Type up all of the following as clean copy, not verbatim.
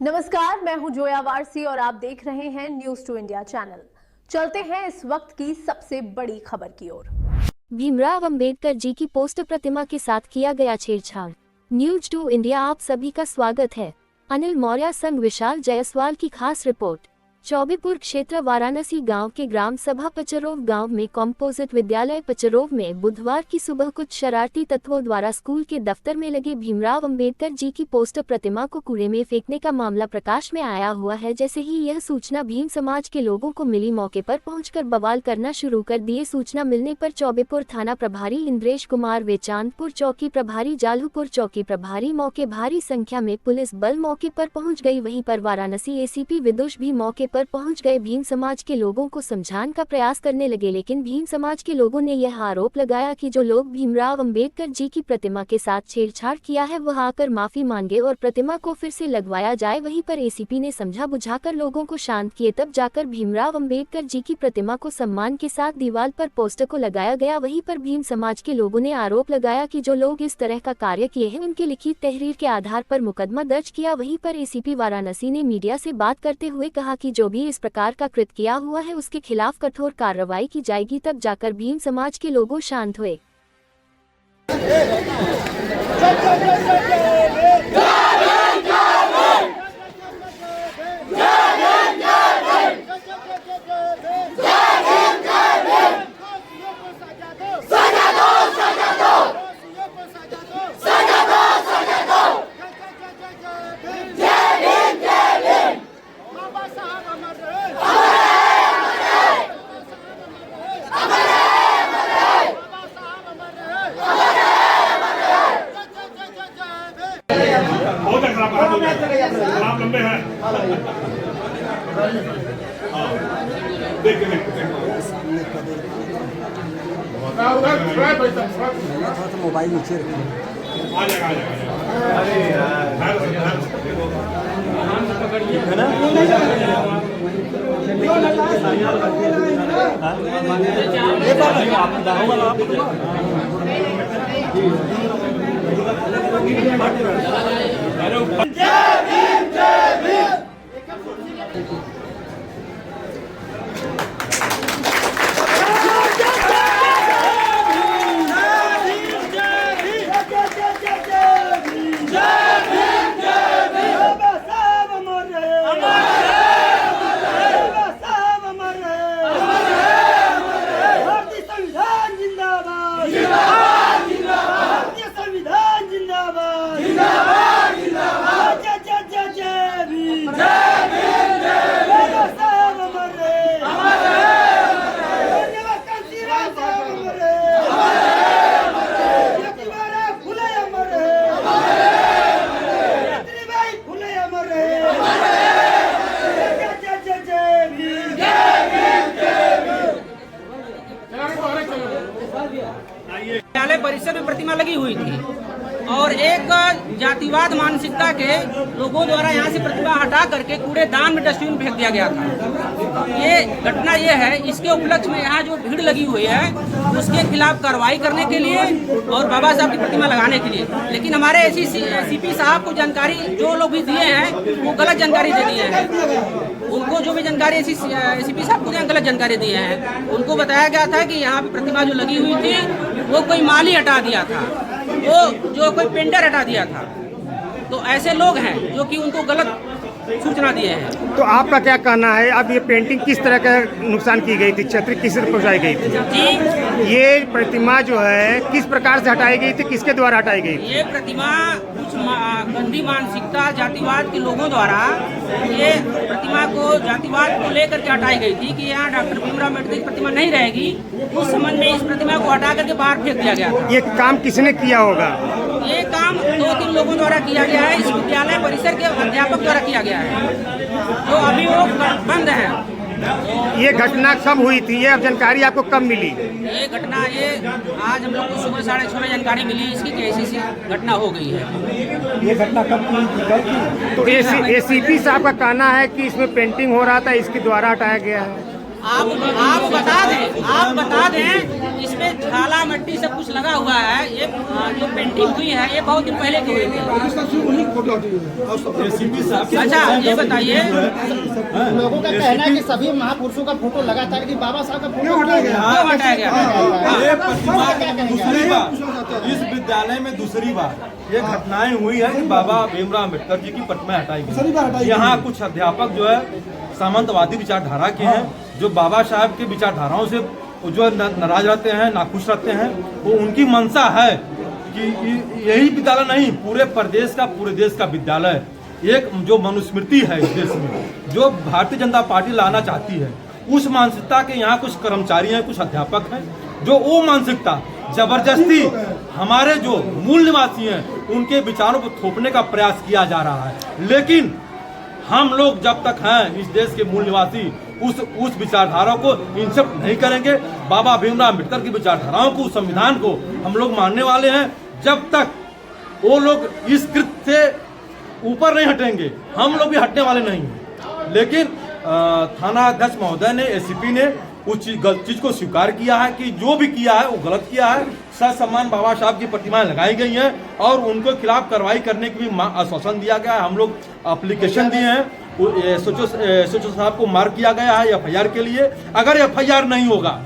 नमस्कार, मैं हूं जोया वारसी और आप देख रहे हैं न्यूज टू इंडिया चैनल। चलते हैं इस वक्त की सबसे बड़ी खबर की ओर। भीमराव अंबेडकर जी की पोस्टर प्रतिमा के साथ किया गया छेड़छाड़। न्यूज टू इंडिया आप सभी का स्वागत है। अनिल मौर्य संग विशाल जायसवाल की खास रिपोर्ट। चौबेपुर क्षेत्र वाराणसी गांव के ग्राम सभा पचरोव गांव में कॉम्पोजिट विद्यालय पचरोव में बुधवार की सुबह कुछ शरारती तत्वों द्वारा स्कूल के दफ्तर में लगे भीमराव अंबेडकर जी की पोस्टर प्रतिमा को कूड़े में फेंकने का मामला प्रकाश में आया हुआ है। जैसे ही यह सूचना भीम समाज के लोगों को मिली, मौके पर पहुंचकर बवाल करना शुरू कर दिए। सूचना मिलने पर चौबेपुर थाना प्रभारी इंद्रेश कुमार व चांदपुर चौकी प्रभारी जालूपुर चौकी प्रभारी मौके भारी संख्या में पुलिस बल मौके पर पहुंच गई। वहीं पर वाराणसी एसीपी विदुष भी मौके पर पहुंच गए। भीम समाज के लोगों को समझाने का प्रयास करने लगे, लेकिन भीम समाज के लोगों ने यह आरोप लगाया कि जो लोग भीमराव अंबेडकर जी की प्रतिमा के साथ छेड़छाड़ किया है वह आकर माफी मांगे और प्रतिमा को फिर से लगवाया जाए। वहीं पर एसीपी ने समझा बुझाकर लोगों को शांत किए, तब जाकर भीमराव अंबेडकर जी की प्रतिमा को सम्मान के साथ दीवार पर पोस्टर को लगाया गया। वहीं पर भीम समाज के लोगों ने आरोप लगाया कि जो लोग इस तरह का कार्य किए हैं उनके लिखित तहरीर के आधार पर मुकदमा दर्ज किया। वहीं पर एसीपी वाराणसी ने मीडिया से बात करते हुए कहा कि जो भी इस प्रकार का कृत्य किया हुआ है उसके खिलाफ कठोर कार्रवाई की जाएगी, तब जाकर भीम समाज के लोगों शांत हुए। आप लंबे हैं। मोबाइल नीचे रखिए। आ जाएगा आ जाएगा। अरे विद्यालय परिसर में प्रतिमा लगी हुई थी और एक जातिवाद मानसिकता के लोगों द्वारा यहाँ से प्रतिमा हटा करके कूड़ेदान में डस्टबिन फेंक दिया गया था। ये घटना ये है, इसके उपलक्ष्य में यहाँ जो भीड़ लगी हुई है उसके खिलाफ कार्रवाई करने के लिए और बाबा साहब की प्रतिमा लगाने के लिए। लेकिन हमारे एसीपी साहब को जानकारी जो लोग भी दिए हैं वो गलत जानकारी दे दिए हैं। उनको जो भी जानकारी एसीपी साहब को गलत जानकारी दिए हैं, उनको बताया गया था कि यहाँ पे प्रतिमा जो लगी हुई थी वो कोई माली हटा दिया था, वो जो कोई पेंटर हटा दिया था। तो ऐसे लोग हैं जो कि उनको गलत सूचना दिए हैं। तो आपका क्या कहना है, अब ये पेंटिंग किस तरह का नुकसान की गई थी, क्षति किस तरह पहुँचाई गई थी जी? ये प्रतिमा जो है किस प्रकार से हटाई गई थी, किसके द्वारा हटाई गई थी? ये प्रतिमा कुछ गंदी मानसिकता जातिवाद के लोगों द्वारा ये प्रतिमा को जातिवाद को लेकर के हटाई गई थी कि यहाँ डॉक्टर भीमराव अम्बेडकर की प्रतिमा नहीं रहेगी। उस संबंध में इस प्रतिमा को हटा करके बाहर फेंक दिया गया था। ये काम किसने किया होगा? ये काम 2-3 लोगों द्वारा किया गया है। इस विद्यालय परिसर के अध्यापक द्वारा किया गया है, जो अभी वो बंद है। ये घटना कब हुई थी, ये अब जानकारी आपको कब मिली? ये घटना आज हम लोग को सुबह 6:30 जानकारी मिली इसकी कि ऐसी घटना हो गई है। ये घटना कब की? तो एसीपी साहब का कहना है कि इसमें पेंटिंग हो रहा था, इसके द्वारा हटाया गया है। आप बता दें इसमें झाला मट्टी सब कुछ लगा हुआ है। ये जो पेंटिंग हुई है ये बहुत दिन पहले की हुई थी। अच्छा ये बताइए, लोगों का कहना है कि सभी महापुरुषों का फोटो लगा था, लेकिन बाबा साहब का फोटो हटाया गया। ये प्रतिमा दूसरी बार इस विद्यालय में दूसरी बार ये घटनाएं हुई है कि बाबा भीमराव अम्बेडकर जी की प्रतिमा हटाई गई। यहाँ कुछ अध्यापक जो है सामंतवादी विचारधारा के हैं, जो बाबा साहब के विचारधाराओं से जो नाराज रहते हैं, नाखुश रहते हैं। वो उनकी मंशा है कि यही विद्यालय नहीं, पूरे प्रदेश का, पूरे देश का विद्यालय एक जो मनुस्मृति है इस देश में, जो भारतीय जनता पार्टी लाना चाहती है, उस मानसिकता के यहाँ कुछ कर्मचारी हैं, कुछ अध्यापक हैं, जो वो मानसिकता जबरदस्ती हमारे जो मूल निवासी हैं उनके विचारों को थोपने का प्रयास किया जा रहा है। लेकिन हम लोग जब तक हैं इस देश के मूल निवासी उस विचारधारा को इंसल्ट नहीं करेंगे। बाबा भीमराव अम्बेडकर की विचारधाराओं को, संविधान को हम लोग मानने वाले हैं। जब तक वो लोग इस कृत्य से ऊपर नहीं हटेंगे, हम लोग भी हटने वाले नहीं हैं। लेकिन थाना अध्यक्ष महोदय ने, एसीपी ने उस चीज को स्वीकार किया है कि जो भी किया है वो गलत किया है। ससम्मान बाबा साहब की प्रतिमाएं लगाई गई हैं और उनके खिलाफ कार्रवाई करने की भी आश्वासन दिया गया है। हम लोग एप्लीकेशन दिए हैं, एसओ साहब को मार्क किया गया है एफआईआर के लिए। अगर एफआईआर नहीं होगा,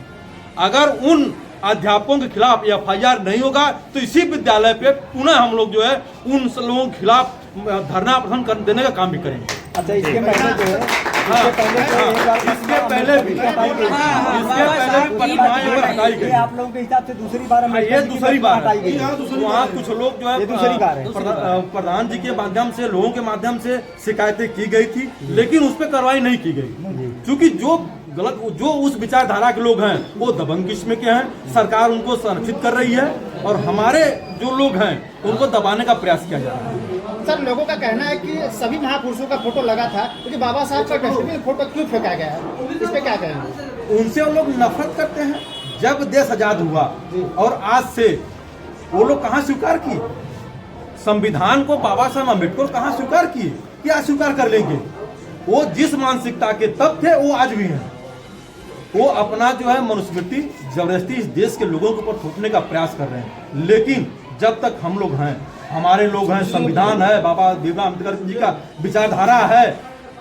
अगर उन अध्यापकों के खिलाफ एफआईआर नहीं होगा तो इसी विद्यालय पे पुनः हम लोग जो है उन लोगों के खिलाफ धरना प्रदर्शन देने का काम भी करेंगे। अच्छा, इसके पहले जो है इसके पहले भी प्रतिमाएं हटाई गई। आप लोगों के हिसाब से दूसरी बार ये दूसरी बार हटाई गई। वहाँ कुछ लोग जो है दूसरी बार है। प्रधान जी के माध्यम से, लोगों के माध्यम से शिकायतें की गई थी, लेकिन उस पर कार्रवाई नहीं की गई, क्योंकि जो उस विचारधारा के लोग हैं वो दबंग किस्म के हैं। सरकार उनको संरक्षित कर रही है और हमारे जो लोग हैं उनको दबाने का प्रयास किया जा रहा है। सर, लोगों का कहना है कि सभी महापुरुषों का फोटो लगा था, क्योंकि बाबा साहब का डस्टबिन फोटो क्यों फेंका गया है, इस पे क्या कहेंगे? उनसे वो लोग नफरत करते हैं। जब देश आजाद हुआ और आज से वो लोग कहाँ स्वीकार किए संविधान को? बाबा साहब अम्बेडकर कहाँ स्वीकार किए? क्या स्वीकार कर लेंगे? वो जिस मानसिकता के तब थे वो आज भी हैं। वो अपना जो है मनुस्मृति जबरदस्ती इस देश के लोगों के ऊपर थोपने का प्रयास कर रहे हैं। लेकिन जब तक हम लोग हैं, हमारे लोग हैं, संविधान है, बाबा भीमराव अम्बेडकर जी का विचारधारा है,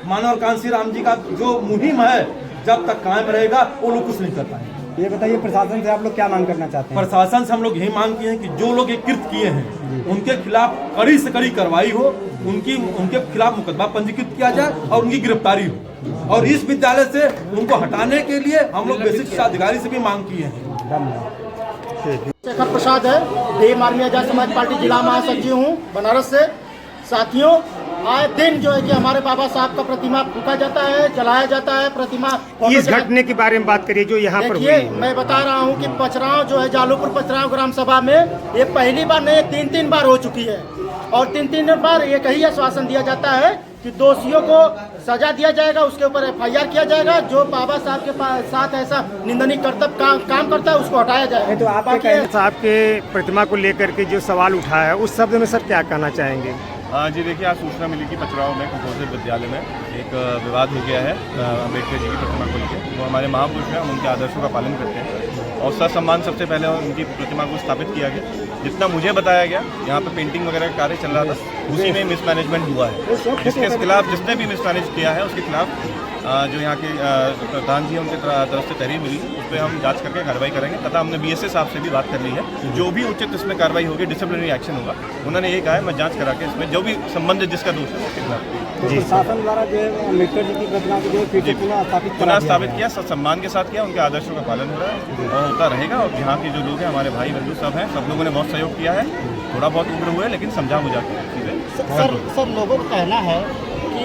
मानव कांसी राम जी का जो मुहिम है, जब तक कायम रहेगा वो लोग कुछ नहीं कर पाएंगे। ये बताइए, प्रशासन से आप लोग क्या मांग करना चाहते हैं? प्रशासन से हम लोग यही मांग किए हैं कि जो लोग ये कृत्य किए हैं उनके खिलाफ कड़ी से कड़ी कार्रवाई हो, उनके खिलाफ मुकदमा पंजीकृत किया जाए और उनकी गिरफ्तारी हो। और इस विद्यालय से उनको हटाने के लिए हम लोग बेसिक शिक्षा अधिकारी से भी मांग किए हैं। शेखर प्रसाद है, देव आर्मी आजाद समाज पार्टी जिला महासचिव हूँ बनारस से। साथियों, आए दिन जो है कि हमारे बाबा साहब का प्रतिमा फूका जाता है, जलाया जाता है। प्रतिमा इस घटने के बारे में बात करिए जो यहाँ पर हुई देखिए, है। मैं बता रहा हूँ कि पचराव जो है, जालूपुर पचराव ग्राम सभा में ये पहली बार नहीं, 3 बार हो चुकी है। और 3 बार एक ही आश्वासन दिया जाता है कि दोषियों को सजा दिया जाएगा, उसके ऊपर एफआईआर किया जाएगा। जो बाबा साहब के साथ ऐसा निंदनीय कर्तव्य काम करता है उसको हटाया जाएगा। तो आपके साहब के प्रतिमा को लेकर के जो सवाल उठाया है उस शब्द में सर क्या कहना चाहेंगे? जी देखिए, आज सूचना मिली कि पचराव में कंपोजिट विद्यालय में एक विवाद हो गया है अम्बेडकर जी की प्रतिमा को लेकर। वो हमारे महापुरुष हैं, हम उनके आदर्शों का पालन करते हैं और ससम्मान सबसे पहले उनकी प्रतिमा को स्थापित किया गया। जितना मुझे बताया गया, यहाँ पे पेंटिंग वगैरह का कार्य चल रहा था, उसी में मिसमैनेजमेंट हुआ है। जिसके खिलाफ, जिसने भी मिसमैनेज किया है उसके खिलाफ जो यहाँ के प्रधान जी उनके तरफ से तहरीर मिली, उस पर हम जांच करके कार्रवाई करेंगे तथा हमने बीएसए साहब से भी बात कर ली है। जो भी उचित इसमें कार्रवाई होगी, डिसिप्लिनरी एक्शन होगा। उन्होंने ये कहा है मैं जांच करा के इसमें जो भी संबंधित जिसका दोष है उसके खिलाफ। प्रशासन द्वारा जो है अम्बेडकर जी की प्रतिमा को जो है फिर से पुनः स्थापित किया, सम्मान के साथ किया, उनके आदर्शों का पालन हो रहा है और होता रहेगा। और यहाँ के जो लोग हैं, हमारे भाई बंधु सब हैं, सब लोगों ने बहुत सहयोग किया है। थोड़ा बहुत उम्र हुए लेकिन समझा बुझा के। सर, लोगों का कहना है कि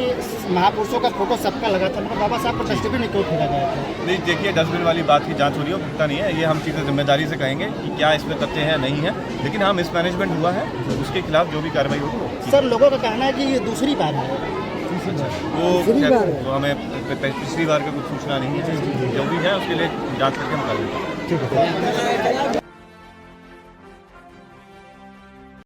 महापुरुषों का फोटो सबका लगा था, मगर बाबा साहब को डस्टबिन क्यों फेंका गया था? नहीं, देखिए, डस्टबिन वाली बात की जांच हो रही है, पता नहीं है। ये हम चीज़ें जिम्मेदारी से कहेंगे कि क्या इसमें तथ्य है नहीं है, लेकिन हाँ मिसमैनेजमेंट हुआ है, उसके खिलाफ जो भी कार्रवाई होगी। सर, लोगों का कहना है कि ये दूसरी बार है। वो हमें पिछली बार का कुछ सूचना नहीं है, जो भी है उसके लिए जांच करके हम करेंगे।